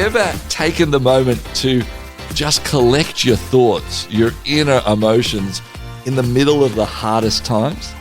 ever taken the moment to just collect your thoughts, your inner emotions in the middle of the hardest times?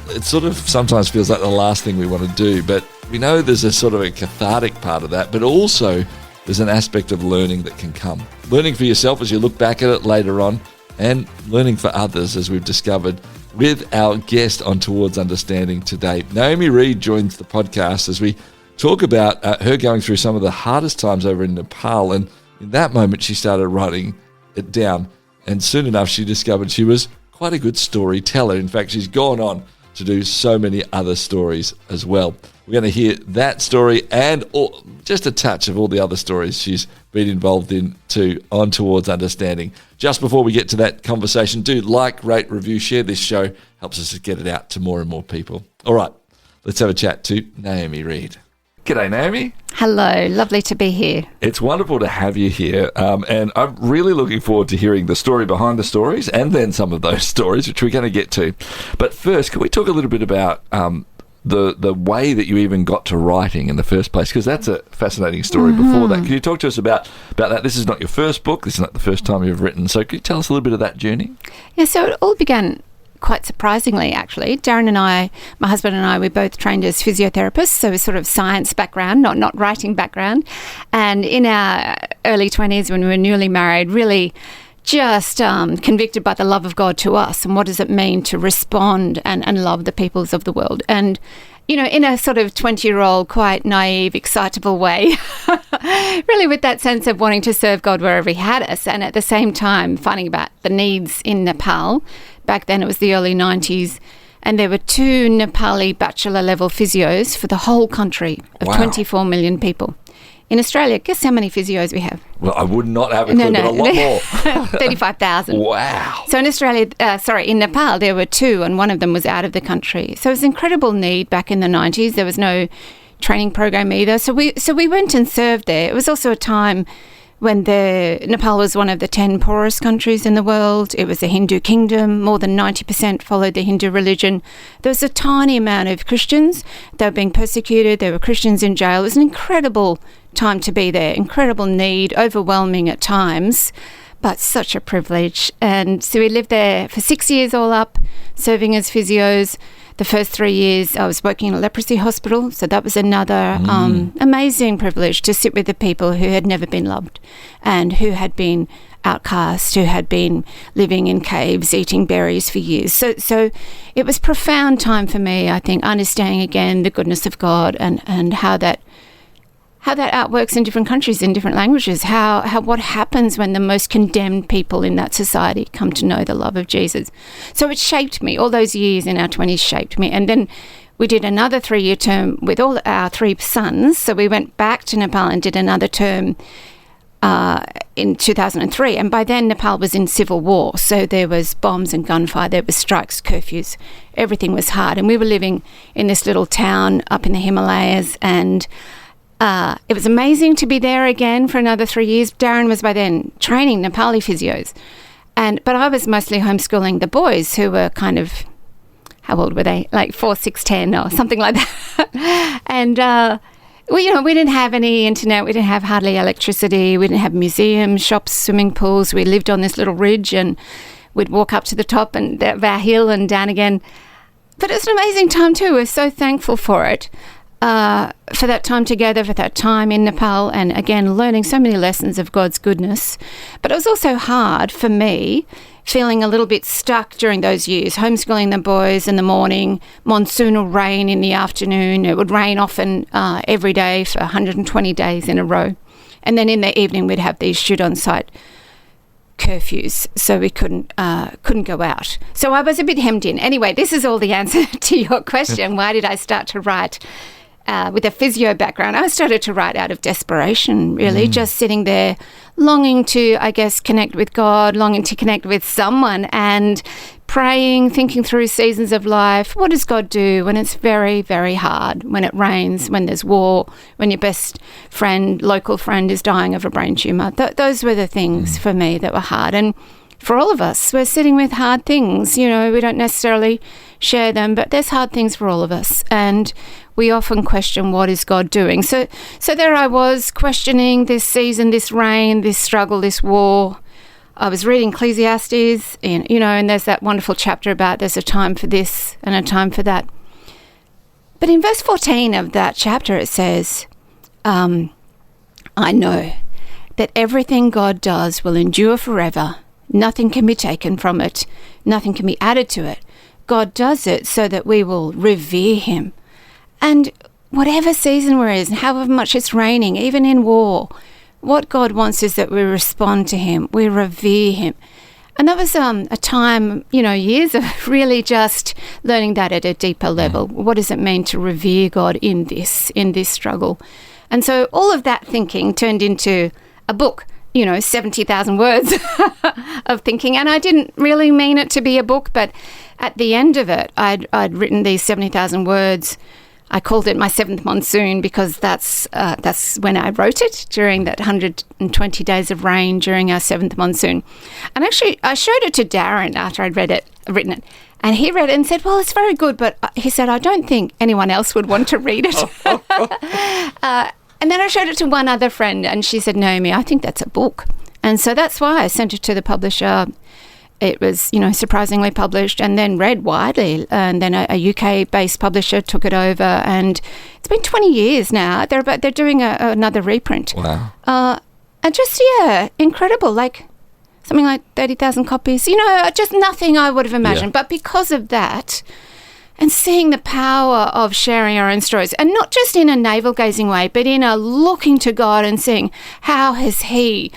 It sort of sometimes feels like the last thing we want to do, but we know there's a sort of a cathartic part of that, but also there's an aspect of learning that can come. Learning for yourself as you look back at it later on, and learning for others, as we've discovered with our guest on Towards Understanding today. Naomi Reed joins the podcast as we talk about her going through some of the hardest times over in Nepal, and in that moment she started writing it down, and soon enough she discovered she was quite a good storyteller. In fact, she's gone on to do so many other stories as well. We're going to hear that story and just a touch of all the other stories she's been involved in too on Towards Understanding. Just before we get to that conversation, do like, rate, review, share this show. Helps us to get it out to more and more people. All right, let's have a chat to Naomi Reed. G'day, Naomi. Hello, lovely to be here. It's wonderful to have you here, and I'm really looking forward to hearing the story behind the stories and then some of those stories, which we're going to get to. But first, can we talk a little bit about the way that you even got to writing in the first place? Because that's a fascinating story before that. Can you talk to us about that? This is not your first book. This is not the first time you've written. So can you tell us a little bit of that journey? Yeah, so it all began quite surprisingly, actually. Darren and I, my husband and I, we both trained as physiotherapists, so sort of science background, not writing background. And in our early 20s, when we were newly married, really just convicted by the love of God to us, and what does it mean to respond and love the peoples of the world. And, you know, in a sort of 20-year-old, quite naive, excitable way, really with that sense of wanting to serve God wherever he had us, and at the same time finding about the needs in Nepal. Back then it was the early 90s, and there were 2 Nepali bachelor-level physios for the whole country of 24 million people. In Australia, guess how many physios we have? Well, I would not have a clue, but a lot more. 35,000. Wow. So in Australia, in Nepal, there were 2, and one of them was out of the country. So it was an incredible need back in the 90s. There was no training program either. So we went and served there. It was also a time when Nepal was one of the 10 poorest countries in the world. It was a Hindu kingdom. More than 90% followed the Hindu religion. There was a tiny amount of Christians. They were being persecuted. There were Christians in jail. It was an incredible time to be there, incredible need, overwhelming at times, but such a privilege. And so we lived there for 6 years all up, serving as physios. The first 3 years I was working in a leprosy hospital, so that was another amazing privilege to sit with the people who had never been loved and who had been outcast, who had been living in caves, eating berries for years. So it was profound time for me, I think, understanding again the goodness of God and how that outworks in different countries, in different languages, what happens when the most condemned people in that society come to know the love of Jesus. So it shaped me. All those years in our 20s shaped me. And then we did another 3-year term with all our 3 sons. So we went back to Nepal and did another term in 2003. And by then Nepal was in civil war. So there was bombs and gunfire, there was strikes, curfews. Everything was hard. And we were living in this little town up in the Himalayas, and it was amazing to be there again for another 3 years. Darren was by then training Nepali physios. But I was mostly homeschooling the boys, who were kind of, how old were they? Like 4, 6, 10 or something like that. And, we didn't have any internet. We didn't have hardly electricity. We didn't have museums, shops, swimming pools. We lived on this little ridge, and we'd walk up to the top of our hill and down again. But it was an amazing time too. We're so thankful for it. For that time together, for that time in Nepal, and again learning so many lessons of God's goodness. But it was also hard for me, feeling a little bit stuck during those years, homeschooling the boys in the morning, monsoonal rain in the afternoon. It would rain often every day for 120 days in a row. And then in the evening we'd have these shoot-on-sight curfews, so we couldn't go out. So I was a bit hemmed in. Anyway, this is all the answer to your question. Why did I start to write? With a physio background, I started to write out of desperation, really, just sitting there longing to, I guess, connect with God, longing to connect with someone, and praying, thinking through seasons of life. What does God do when it's very, very hard, when it rains, when there's war, when your best friend, local friend, is dying of a brain tumour? Those were the things for me that were hard. And for all of us. We're sitting with hard things. We don't necessarily share them, but there's hard things for all of us. And we often question, what is God doing? So there I was questioning this season, this rain, this struggle, this war. I was reading Ecclesiastes, and there's that wonderful chapter about there's a time for this and a time for that. But in verse 14 of that chapter, it says, I know that everything God does will endure forever. Nothing can be taken from it. Nothing can be added to it. God does it so that we will revere him. And whatever season we're in, however much it's raining, even in war, what God wants is that we respond to him. We revere him. And that was a time, years of really just learning that at a deeper level. What does it mean to revere God in this struggle? And so all of that thinking turned into a book, 70,000 words of thinking. And I didn't really mean it to be a book, but at the end of it, I'd written these 70,000 words. I called it my seventh monsoon because that's when I wrote it, during that 120 days of rain during our seventh monsoon. And actually, I showed it to Darren after I'd written it. And he read it and said, well, it's very good, but he said, I don't think anyone else would want to read it. And then I showed it to one other friend, and she said, Naomi, I think that's a book. And so that's why I sent it to the publisher. It was, surprisingly published and then read widely. And then a UK-based publisher took it over, and it's been 20 years now. They're doing another reprint. Wow. And just, incredible, like something like 30,000 copies. Just nothing I would have imagined. Yeah. But because of that, and seeing the power of sharing our own stories, and not just in a navel-gazing way, but in a looking to God and seeing, how has he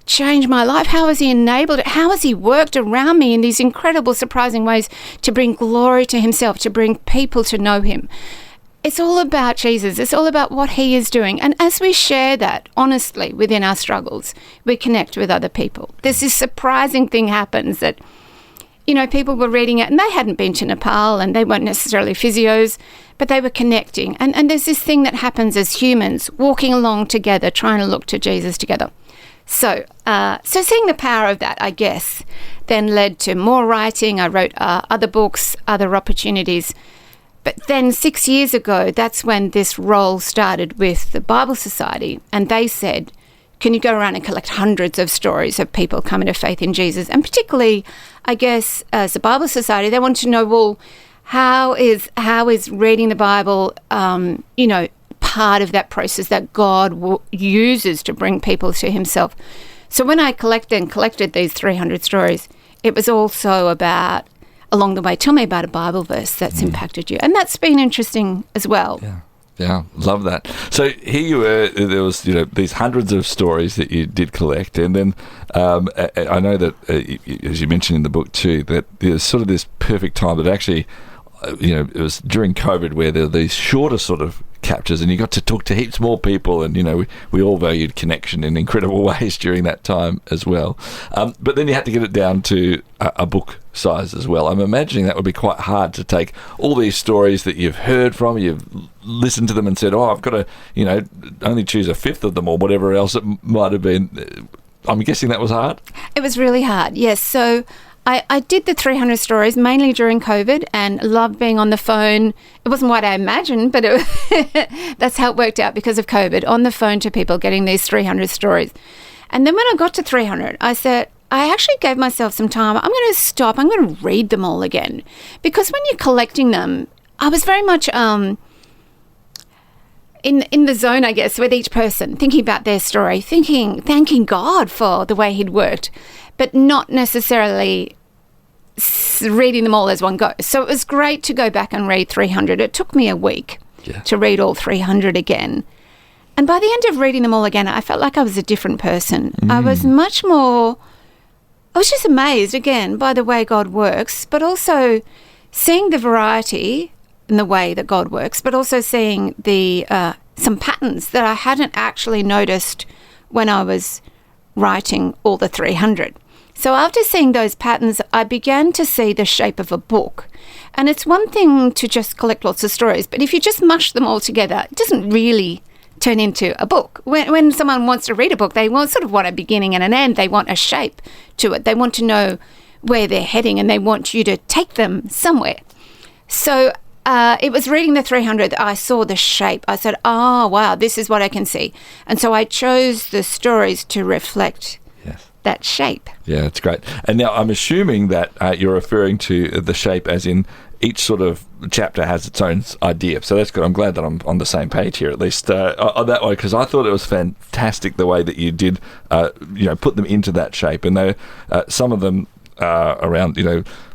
changed my life? How has he enabled it? How has he worked around me in these incredible, surprising ways to bring glory to himself, to bring people to know him? It's all about Jesus. It's all about what he is doing. And as we share that honestly within our struggles, we connect with other people. There's this surprising thing happens that, people were reading it and they hadn't been to Nepal and they weren't necessarily physios, but they were connecting. And there's this thing that happens as humans walking along together, trying to look to Jesus together. So seeing the power of that, I guess, then led to more writing. I wrote other books, other opportunities. But then 6 years ago, that's when this role started with the Bible Society. And they said, can you go around and collect hundreds of stories of people coming to faith in Jesus? And particularly, I guess, as a Bible Society, they wanted to know, well, how is reading the Bible, part of that process that God uses to bring people to himself. So when I collected these 300 stories, it was also about, along the way, tell me about a Bible verse that's impacted you. And that's been interesting as well. Yeah, love that. So here you were, there was, these hundreds of stories that you did collect. And then I know that, as you mentioned in the book too, that there's sort of this perfect time that actually, it was during COVID where there were these shorter sort of captures and you got to talk to heaps more people, and we all valued connection in incredible ways during that time as well, but then you had to get it down to a book size as well. I'm imagining that would be quite hard to take all these stories that you've heard from, you've listened to them and said, I've got to only choose a fifth of them or whatever else it might have been. I'm guessing that was hard. It was really hard, yes. So I did the 300 stories mainly during COVID and loved being on the phone. It wasn't what I imagined, but that's how it worked out because of COVID, on the phone to people, getting these 300 stories. And then when I got to 300, I said, I actually gave myself some time. I'm going to stop. I'm going to read them all again. Because when you're collecting them, I was very much in the zone, I guess, with each person, thinking about their story, thanking God for the way he'd worked, but not necessarily reading them all as one go. So it was great to go back and read 300. It took me a week to read all 300 again. And by the end of reading them all again, I felt like I was a different person. I was just amazed, again, by the way God works, but also seeing the variety in the way that God works, but also seeing the some patterns that I hadn't actually noticed when I was writing all the 300. So after seeing those patterns, I began to see the shape of a book. And it's one thing to just collect lots of stories, but if you just mush them all together, it doesn't really turn into a book. When someone wants to read a book, they want a beginning and an end. They want a shape to it. They want to know where they're heading, and they want you to take them somewhere. So it was reading the 300 that I saw the shape. I said, oh, wow, this is what I can see. And so I chose the stories to reflect that shape. Yeah, it's great. And now I'm assuming that you're referring to the shape as in each sort of chapter has its own idea. So that's good. I'm glad that I'm on the same page here, at least on that way, because I thought it was fantastic the way that you did, put them into that shape. And some of them around,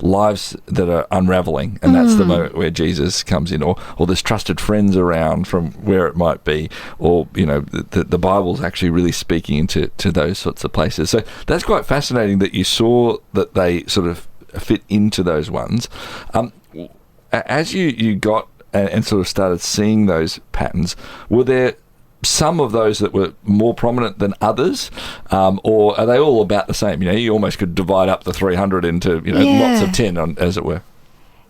lives that are unraveling, and that's the moment where Jesus comes in, or there's trusted friends around from where it might be, or, the Bible's actually really speaking into those sorts of places. So that's quite fascinating that you saw that they sort of fit into those ones. As you got and sort of started seeing those patterns, were there some of those that were more prominent than others, or are they all about the same? You almost could divide up the 300 into lots of 10, as it were.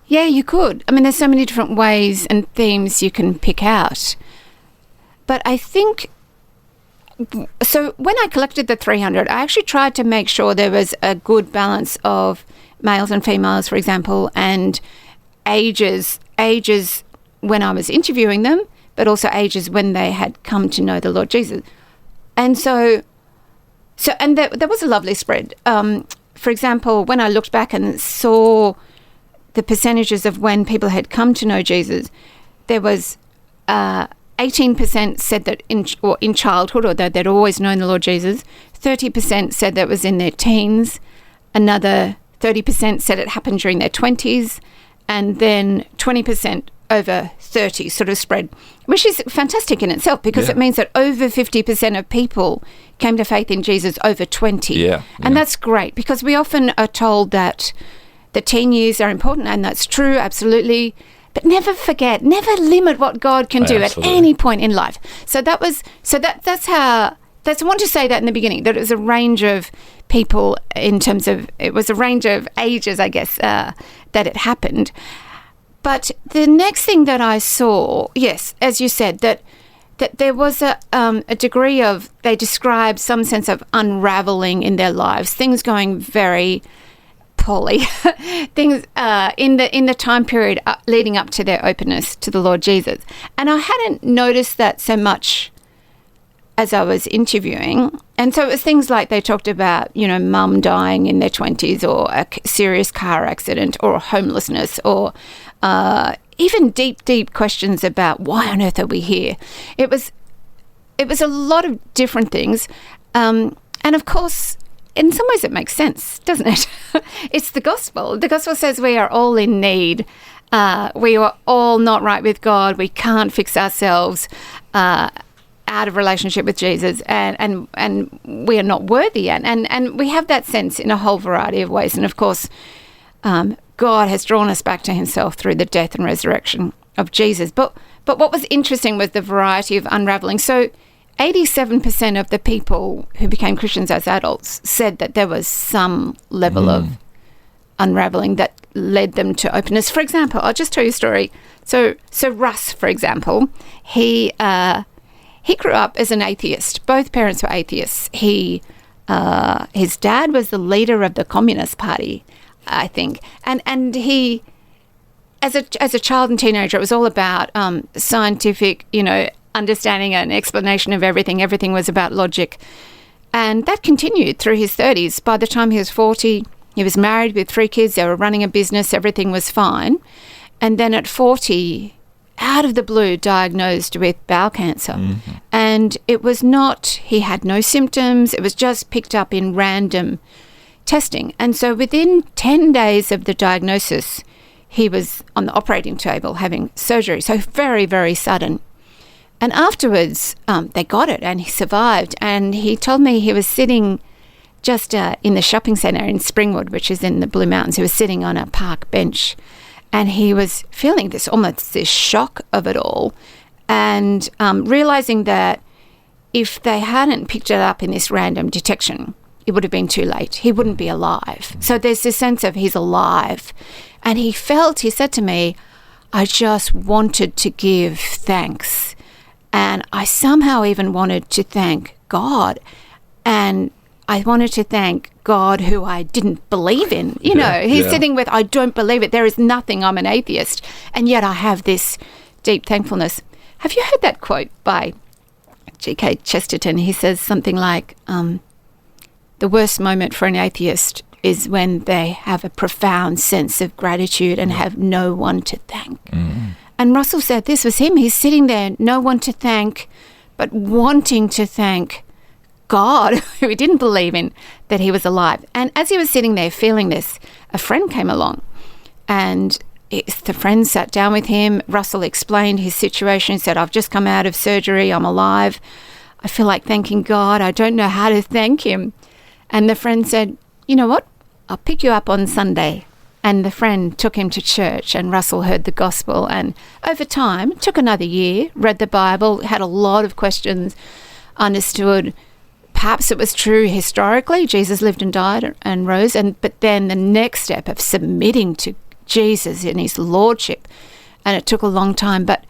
Yeah, you could. I mean, there's so many different ways and themes you can pick out. But I think, so when I collected the 300, I actually tried to make sure there was a good balance of males and females, for example, and ages when I was interviewing them, but also ages when they had come to know the Lord Jesus. And so there was a lovely spread. For example, when I looked back and saw the percentages of when people had come to know Jesus, there was 18% said that in childhood, or that they'd always known the Lord Jesus. 30% said that was in their teens. Another 30% said it happened during their 20s. And then 20% over 30 sort of spread, which is fantastic in itself, because it means that over 50% of people came to faith in Jesus over 20. And that's great, because we often are told that the teen years are important, and that's true, absolutely. But never limit what God can do at any point in life. So that's how. I want to say that in the beginning, that it was a range of people in terms of, it was a range of ages, I guess, that it happened. But the next thing that I saw, yes, as you said, that there was a degree of, they described some sense of unraveling in their lives, things going very poorly, things in the time period leading up to their openness to the Lord Jesus. And I hadn't noticed that so much as I was interviewing. And so it was things like they talked about, mum dying in their 20s, or a serious car accident, or homelessness, or even deep questions about why on earth are we here. It was a lot of different things. And of course, in some ways it makes sense, doesn't it? It's the gospel. The gospel says we are all in need. We are all not right with God. We can't fix ourselves out of relationship with Jesus, and we are not worthy, and we have that sense in a whole variety of ways. And of course, God has drawn us back to himself through the death and resurrection of Jesus. But what was interesting was the variety of unraveling. So 87% of the people who became Christians as adults said that there was some level of unraveling that led them to openness. For example, I'll just tell you a story. So Russ, for example, he grew up as an atheist. Both parents were atheists. His dad was the leader of the Communist Party, I think, and he, as a child and teenager, it was all about scientific, understanding and explanation of everything. Everything was about logic, and that continued through his 30s. By the time he was 40, he was married with 3 kids. They were running a business. Everything was fine, and then at 40, out of the blue, diagnosed with bowel cancer. And it was not, he had no symptoms, it was just picked up in random testing. And so within 10 days of the diagnosis, he was on the operating table having surgery. So very, very sudden. And afterwards, they got it, and he survived. And he told me he was sitting just in the shopping centre in Springwood, which is in the Blue Mountains. He was sitting on a park bench, and he was feeling this shock of it all, and realising that if they hadn't picked it up in this random detection, it would have been too late. He wouldn't be alive. So there's this sense of he's alive. And he said to me, I just wanted to give thanks And I somehow even wanted to thank God. And I wanted to thank God who I didn't believe in. You know, he's sitting with, I don't believe it. There is nothing. I'm an atheist. And yet I have this deep thankfulness. Have you heard that quote by G.K. Chesterton? He says something like, the worst moment for an atheist is when they have a profound sense of gratitude and have no one to thank. And Russell said this was him. He's sitting there, no one to thank, but wanting to thank God, who he didn't believe in, that he was alive. And as he was sitting there feeling this, a friend came along, and the friend sat down with him. Russell explained his situation. He said, I've just come out of surgery. I'm alive. I feel like thanking God. I don't know how to thank him. And the friend said, you know what? I'll pick you up on Sunday. And the friend took him to church, and Russell heard the gospel. And over time, it took another year, read the Bible, had a lot of questions, understood perhaps it was true historically. Jesus lived and died and rose. But then the next step of submitting to Jesus in his lordship, and it took a long time, but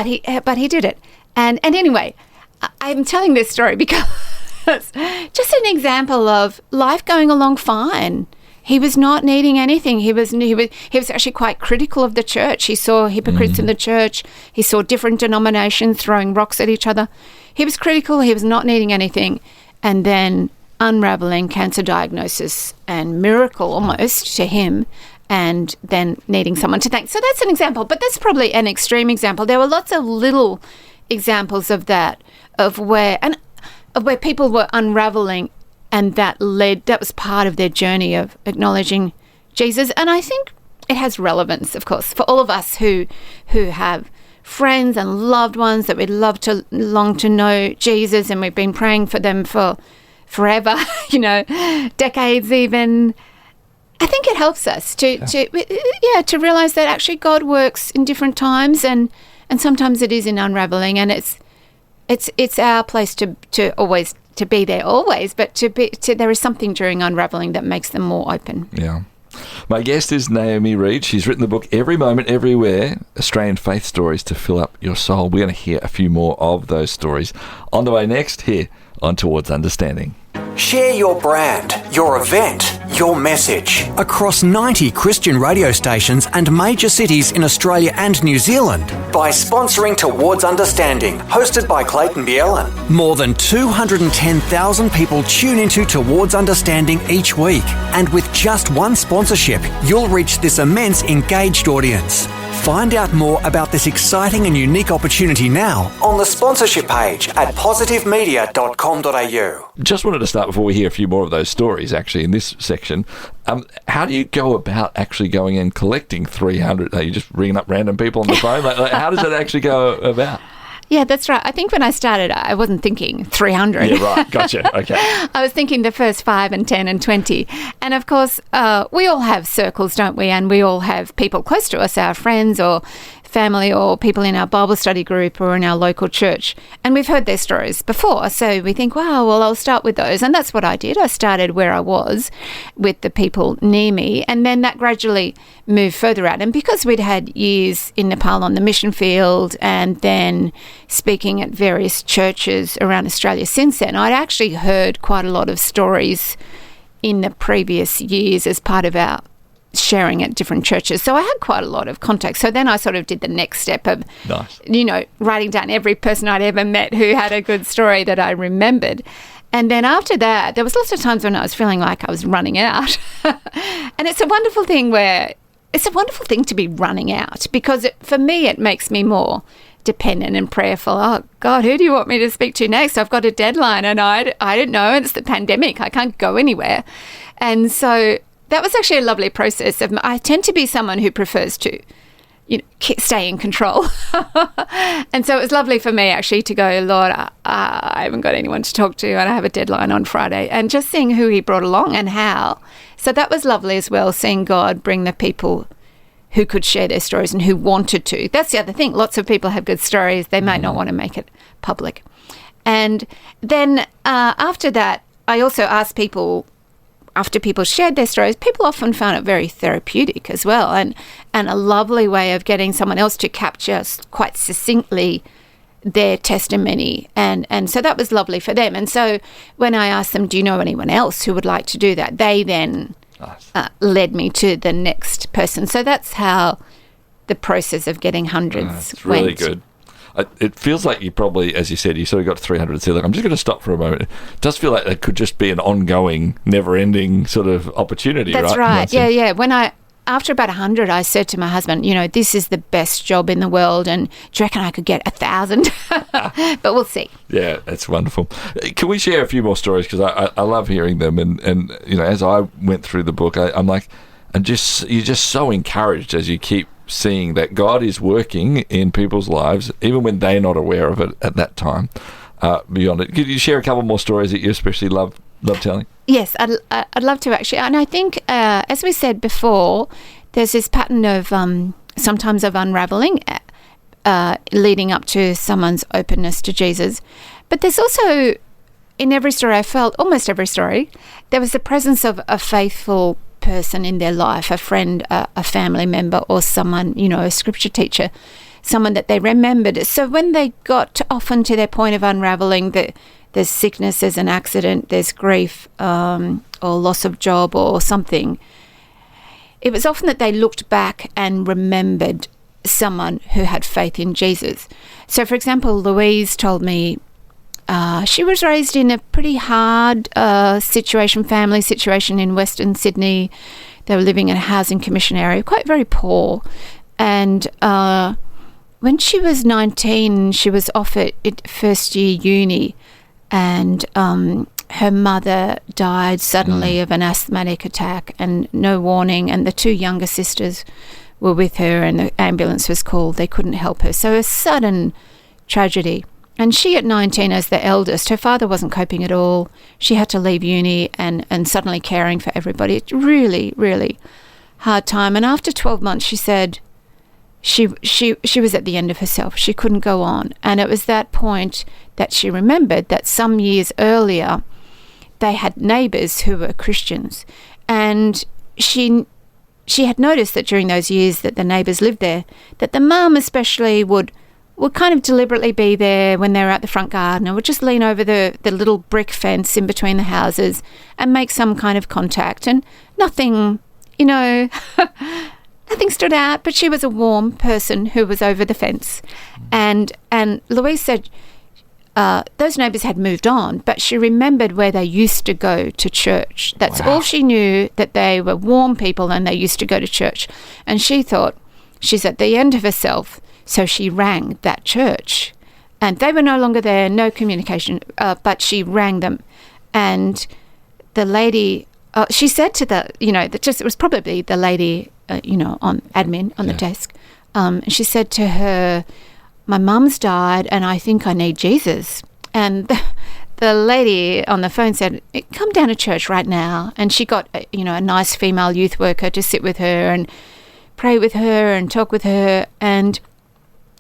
he did it. And anyway, I'm telling this story because just an example of life going along fine. He was not needing anything. He was actually quite critical of the church. He saw hypocrites in the church. He saw different denominations throwing rocks at each other. He was critical. He was not needing anything. And then unraveling cancer diagnosis and miracle almost to him, and then needing someone to thank. So that's an example, but that's probably an extreme example. There were lots of little examples of that, of where people were unraveling, and that was part of their journey of acknowledging Jesus. And I think it has relevance, of course, for all of us who have friends and loved ones that we'd long to know Jesus, and we've been praying for them for forever, decades even. I think it helps us to realize that actually God works in different times, and sometimes it is in unraveling, and it's our place to always to be there always, but there is something during unraveling that makes them more open. Yeah. My guest is Naomi Reed. She's written the book Every Moment, Everywhere, Australian Faith Stories to Fill Up Your Soul. We're going to hear a few more of those stories on the way next here on Towards Understanding. Share your brand, your event, your message across 90 Christian radio stations and major cities in Australia and New Zealand by sponsoring Towards Understanding, hosted by Clayton Bielan. More than 210,000 people tune into Towards Understanding each week, and with just one sponsorship, you'll reach this immense engaged audience. Find out more about this exciting and unique opportunity now on the sponsorship page at positivemedia.com.au. Just wanted to start before we hear a few more of those stories, actually, in this section. How do you go about actually going and collecting 300? Are you just ringing up random people on the phone? Like, how does it actually go about? Yeah, that's right. I think when I started, I wasn't thinking 300. Yeah, right. Gotcha. Okay. I was thinking the first 5 and 10 and 20. And of course, we all have circles, don't we? And we all have people close to us, our friends or family or people in our Bible study group or in our local church. And we've heard their stories before. So we think, wow, well, I'll start with those. And that's what I did. I started where I was with the people near me. And then that gradually moved further out. And because we'd had years in Nepal on the mission field and then speaking at various churches around Australia since then, I'd actually heard quite a lot of stories in the previous years as part of our sharing at different churches. So I had quite a lot of contacts. So then I sort of did the next step of, writing down every person I'd ever met who had a good story that I remembered. And then after that, there was lots of times when I was feeling like I was running out. And it's a wonderful thing to be running out, because for me, it makes me more dependent and prayerful. Oh, God, who do you want me to speak to next? I've got a deadline and I don't know. It's the pandemic. I can't go anywhere. And so that was actually a lovely process. I tend to be someone who prefers to, stay in control. And so it was lovely for me actually to go, Lord, I haven't got anyone to talk to and I have a deadline on Friday, and just seeing who he brought along and how. So that was lovely as well, seeing God bring the people who could share their stories and who wanted to. That's the other thing. Lots of people have good stories. They might not want to make it public. And then after that, I also asked people, after people shared their stories, people often found it very therapeutic as well, and a lovely way of getting someone else to capture quite succinctly their testimony, and so that was lovely for them. And so when I asked them, do you know anyone else who would like to do that, they then led me to the next person. So that's how the process of getting hundreds it's really went. good. It feels like you probably, as you said, you sort of got 300 so I'm just going to stop for a moment. It does feel like it could just be an ongoing, never-ending sort of opportunity, right? That's right. Yeah. After about 100, I said to my husband, this is the best job in the world, and do you reckon I could get 1,000? But we'll see. Yeah, that's wonderful. Can we share a few more stories? Because I love hearing them. And as I went through the book, I'm like, you're just so encouraged as you keep seeing that God is working in people's lives, even when they're not aware of it at that time, beyond it. Could you share a couple more stories that you especially love telling? Yes, I'd love to actually. And I think, as we said before, there's this pattern of sometimes of unraveling leading up to someone's openness to Jesus. But there's also, in every story I felt, almost every story, there was the presence of a faithful person in their life, a friend, a family member, or someone, a scripture teacher, someone that they remembered. So when they got often to their point of unraveling, there's sickness, there's an accident, there's grief, or loss of job or something, it was often that they looked back and remembered someone who had faith in Jesus. So, for example, Louise told me she was raised in a pretty hard family situation in Western Sydney. They were living in a housing commission area, quite very poor. And when she was 19, she was off at first year uni, and her mother died suddenly of an asthmatic attack, and no warning, and the two younger sisters were with her, and the ambulance was called. They couldn't help her. So a sudden tragedy. And she, at 19, as the eldest, her father wasn't coping at all. She had to leave uni and suddenly caring for everybody. It's really, really hard time. And after 12 months, she said she was at the end of herself. She couldn't go on. And it was that point that she remembered that some years earlier, they had neighbours who were Christians. And she had noticed that during those years that the neighbours lived there, that the mum especially would kind of deliberately be there when they were at the front garden, and would just lean over the little brick fence in between the houses and make some kind of contact. And nothing, nothing stood out, but she was a warm person who was over the fence. And Louise said those neighbours had moved on, but she remembered where they used to go to church. That's all she knew, that they were warm people and they used to go to church. And she thought she's at the end of herself. So she rang that church, and they were no longer there, no communication, but she rang them. And the lady, she said to it was probably the lady, on admin, on the desk. And she said to her, my mum's died and I think I need Jesus. And the lady on the phone said, come down to church right now. And she got, a nice female youth worker to sit with her and pray with her and talk with her. And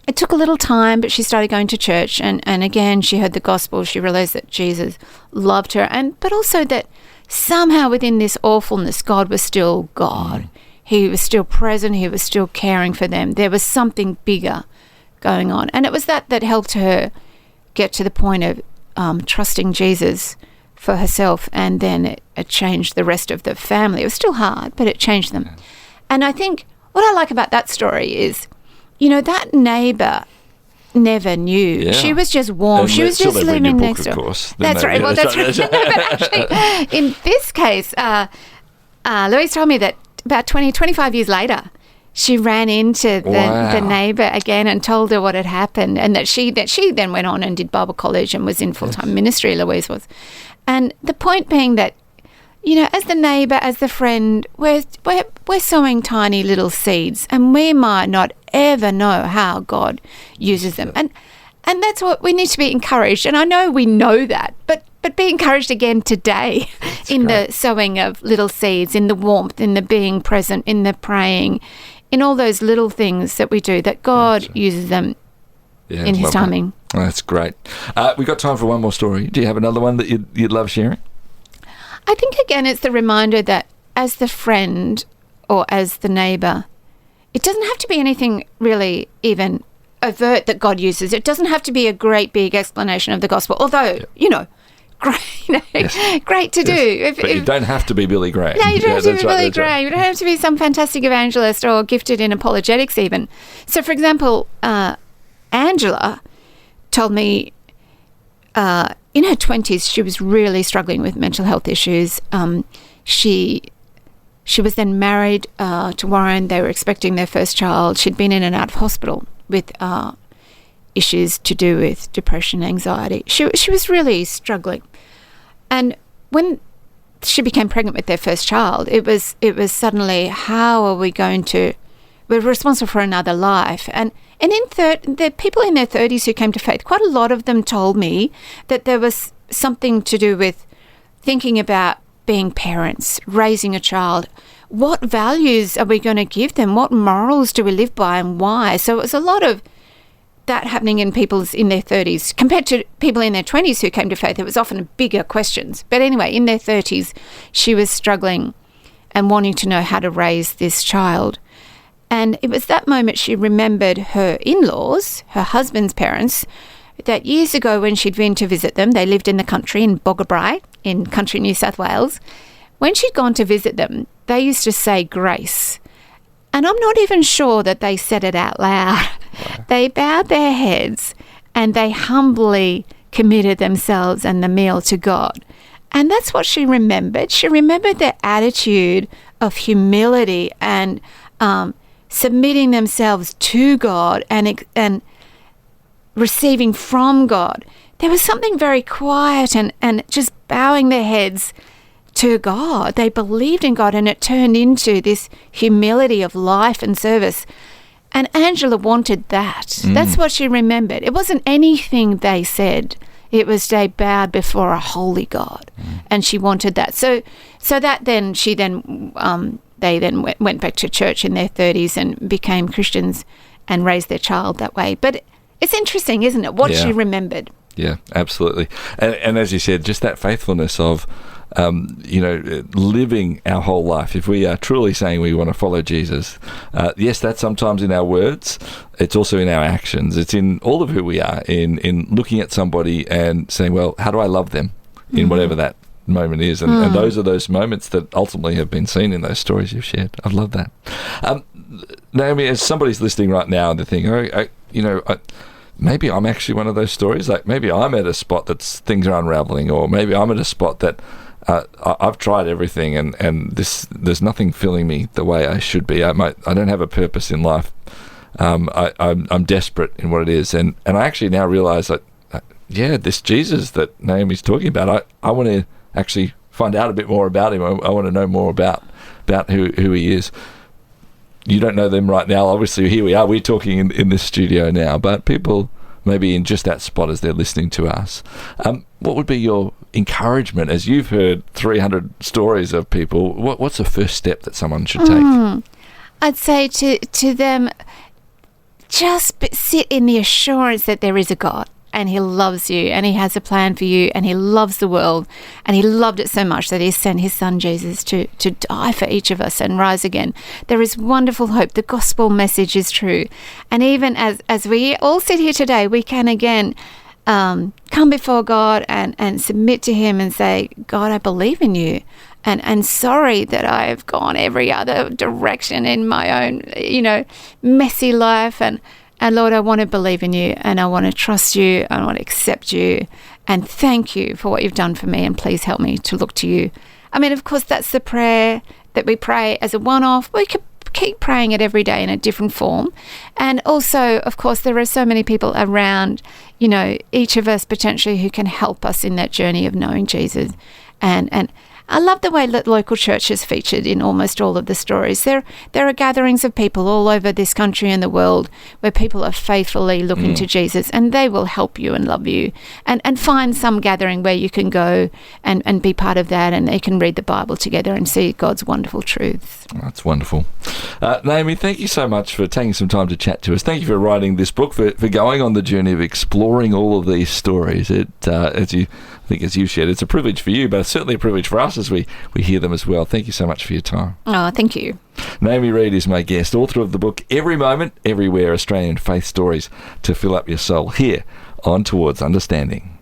it took a little time, but she started going to church, and again she heard the gospel. She realised that Jesus loved her, but also that somehow within this awfulness, God was still God. He was still present. He was still caring for them. There was something bigger going on, and it was that helped her get to the point of trusting Jesus for herself, and then it changed the rest of the family. It was still hard, but it changed them. And I think what I like about that story is, that neighbour never knew. Yeah. She was just warm. And she was just living next door. That's right. Well, that's right. No, but actually, in this case, Louise told me that about 25 years later, she ran into the neighbour again and told her what had happened, and that she then went on and did Bible college and was in full-time ministry, Louise was. And the point being that, as the neighbour, as the friend, we're sowing tiny little seeds, and we might not ever know how God uses them. And that's what we need to be encouraged. And I know we know that, but be encouraged again today in the sowing of little seeds, in the warmth, in the being present, in the praying, in all those little things that we do, that God uses them in His timing. Oh, that's great. We've got time for one more story. Do you have another one that you'd love sharing? I think, again, it's the reminder that as the friend or as the neighbour, it doesn't have to be anything really even overt that God uses. It doesn't have to be a great big explanation of the gospel, although, great, Yes. great to do. But you don't have to be Billy Graham. No, you don't have to be Billy Graham. Right. You don't have to be some fantastic evangelist or gifted in apologetics even. So, for example, Angela told me in her 20s she was really struggling with mental health issues. She was then married to Warren. They were expecting their first child. She'd been in and out of hospital with issues to do with depression, anxiety. She was really struggling. And when she became pregnant with their first child, it was suddenly, how are we going to... We're responsible for another life. And the people in their 30s who came to faith, quite a lot of them told me that there was something to do with thinking about being parents, raising a child. What values are we going to give them? What morals do we live by and why? So it was a lot of that happening in people in their 30s compared to people in their 20s who came to faith. It was often bigger questions. But anyway, in their 30s, she was struggling and wanting to know how to raise this child. And it was that moment she remembered her in-laws, her husband's parents, that years ago when she'd been to visit them, they lived in the country in Boggabri, in country New South Wales. When she'd gone to visit them, they used to say grace. And I'm not even sure that they said it out loud. Wow. They bowed their heads and they humbly committed themselves and the meal to God. And that's what she remembered. She remembered their attitude of humility and submitting themselves to God and receiving from God. There was something very quiet and just bowing their heads to God. They believed in God, and it turned into this humility of life and service. And Angela wanted that. That's what she remembered. It wasn't anything they said. It was they bowed before a holy God, and she wanted that. So that then they then went back to church in their 30s and became Christians and raised their child that way. But it's interesting, isn't it, what she remembered? Yeah, absolutely. And as you said, just that faithfulness of, living our whole life. If we are truly saying we want to follow Jesus, yes, that's sometimes in our words. It's also in our actions. It's in all of who we are, in looking at somebody and saying, well, how do I love them in whatever that moment is? And those are those moments that ultimately have been seen in those stories you've shared. I love that. Naomi, as somebody's listening right now and they're thinking, maybe I'm actually one of those stories. Like maybe I'm at a spot that things are unraveling, or maybe I'm at a spot that I've tried everything and there's nothing filling me the way I should be. I don't have a purpose in life. I'm desperate in what it is, and I actually now realise that this Jesus that Naomi's talking about, I want to actually find out a bit more about him. I want to know more about who he is. You don't know them right now. Obviously, here we are. We're talking in this studio now, but people maybe in just that spot as they're listening to us. What would be your encouragement as you've heard 300 stories of people? What's the first step that someone should take? I'd say to them, just sit in the assurance that there is a God, and he loves you, and he has a plan for you, and he loves the world, and he loved it so much that he sent his son Jesus to die for each of us and rise again. There is wonderful hope. The gospel message is true. And even as we all sit here today, we can again come before God and submit to him and say, God, I believe in you. And sorry that I have gone every other direction in my own, messy life. And Lord, I want to believe in you, and I want to trust you, and I want to accept you, and thank you for what you've done for me, and please help me to look to you. I mean, of course, that's the prayer that we pray as a one-off. We could keep praying it every day in a different form. And also, of course, there are so many people around, each of us potentially who can help us in that journey of knowing Jesus. And I love the way that local church is featured in almost all of the stories. There are gatherings of people all over this country and the world where people are faithfully looking to Jesus, and they will help you and love you. And find some gathering where you can go and be part of that, and they can read the Bible together and see God's wonderful truths. That's wonderful. Naomi, thank you so much for taking some time to chat to us. Thank you for writing this book, for going on the journey of exploring all of these stories. As you shared, it's a privilege for you, but certainly a privilege for us as we hear them as well. Thank you so much for your time. Oh, thank you. Naomi Reed is my guest, author of the book Every Moment, Everywhere, Australian Faith Stories to Fill Up Your Soul, here on Towards Understanding.